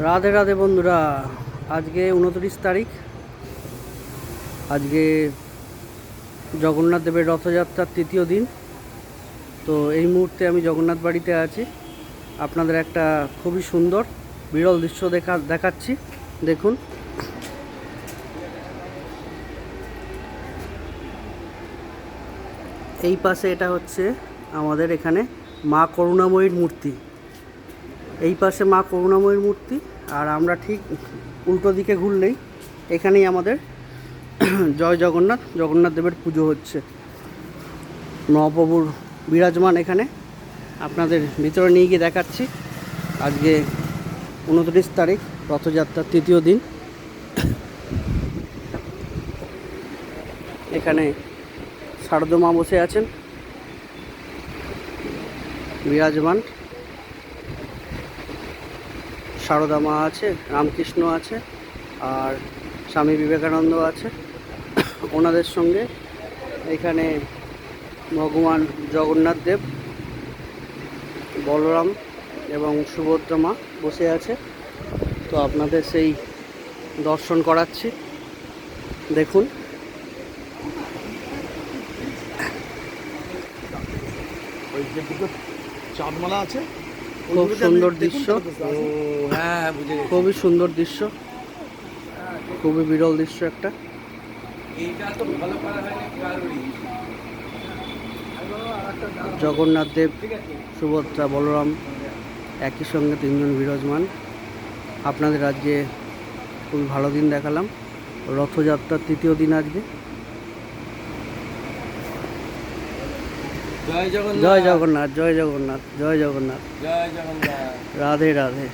রাধে রাধে বন্ধুরা, আজকে 29 তারিখ। আজকে জগন্নাথ দেবের রথযাত্রার তৃতীয় দিন। তো এই মুহূর্তে আমি জগন্নাথ বাড়িতে আছি। আপনাদের একটা খুবই সুন্দর বিরল দৃশ্য দেখাচ্ছি। দেখুন, এই পাশে এটা হচ্ছে আমাদের এখানে মা করুণাময়ীর মূর্তি। এই পাশে মা করুণাময়ীর মূর্তি, আর আমরা ঠিক উল্টো দিকে ঘুরলেই এখানেই আমাদের জয় জগন্নাথ দেবের পুজো হচ্ছে। মহাপ্রভুর বিরাজমান এখানে আপনাদের ভিতরে নিয়ে গিয়ে দেখাচ্ছি। আজকে 29 তারিখ, রথযাত্রার তৃতীয় দিন। এখানে শারদা মা বসে আছেন বিরাজমান। শারদা মা আছে, রামকৃষ্ণ আছে, আর স্বামী বিবেকানন্দ আছে। ওনাদের সঙ্গে এখানে ভগবান জগন্নাথ দেব, বলরাম এবং সুভদ্রা মা বসে আছে। তো আপনাদের সেই দর্শন করাচ্ছি, দেখুন। চাঁদমালা আছে, খুব সুন্দর দৃশ্য, খুবই সুন্দর দৃশ্য, খুবই বিরল দৃশ্য একটা। জগন্নাথ দেব, সুভদ্রা, বলরাম একই সঙ্গে তিনজন বিরাজমান। আপনাদের আজকে খুবই ভালো দিন দেখালাম। রথযাত্রার তৃতীয় দিন আজকে। জয় জগন্নাথ, জয় জগন্নাথ, জয় জগন্নাথ, জয় জগন্নাথ, জয় জগন্নাথ, রাধে রাধে,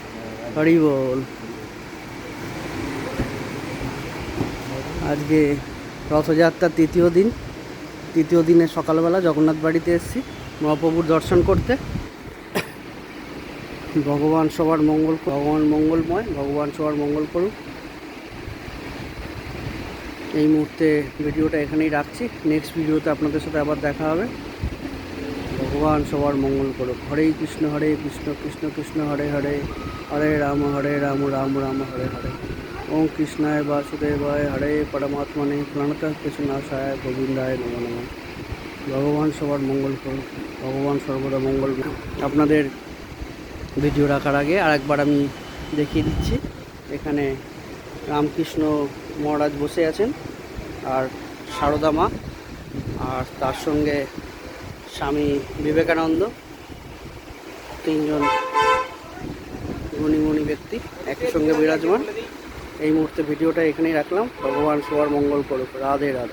হরি বল। আজকে রথযাত্রার তৃতীয় দিনে সকালবেলা জগন্নাথ বাড়িতে এসেছি মহাপ্রভুর দর্শন করতে। ভগবান সবার মঙ্গলময়, ভগবান সবার মঙ্গল করুন। এই মুহূর্তে ভিডিওটা এখানেই রাখছি। নেক্সট ভিডিওতে আপনাদের সাথে আবার দেখা হবে। ভগবান সবার মঙ্গল করুক। হরে কৃষ্ণ কৃষ্ণ কৃষ্ণ হরে হরে, হরে রাম রাম রাম হরে হরে। ওম কৃষ্ণায় বাসুদেবায় হরে পরমাত্মনে প্রণতকৃষ্ণাশায় গোবিন্দায় নমো নমঃ। ভগবান সবার মঙ্গল করুন, ভগবান সর্বদা মঙ্গল। আপনাদের ভিডিও রাখার আগে আরেকবার আমি দেখিয়ে দিচ্ছি। এখানে রামকৃষ্ণ মহারাজ বসে আছেন, আর শারদা মা, আর তার সঙ্গে স্বামী বিবেকানন্দ, তিনজন গুণী ব্যক্তি একই সঙ্গে বিরাজমান। এই মুহূর্তে ভিডিওটা এখানেই রাখলাম। ভগবান সবার মঙ্গল করুক। রাধে রাধে।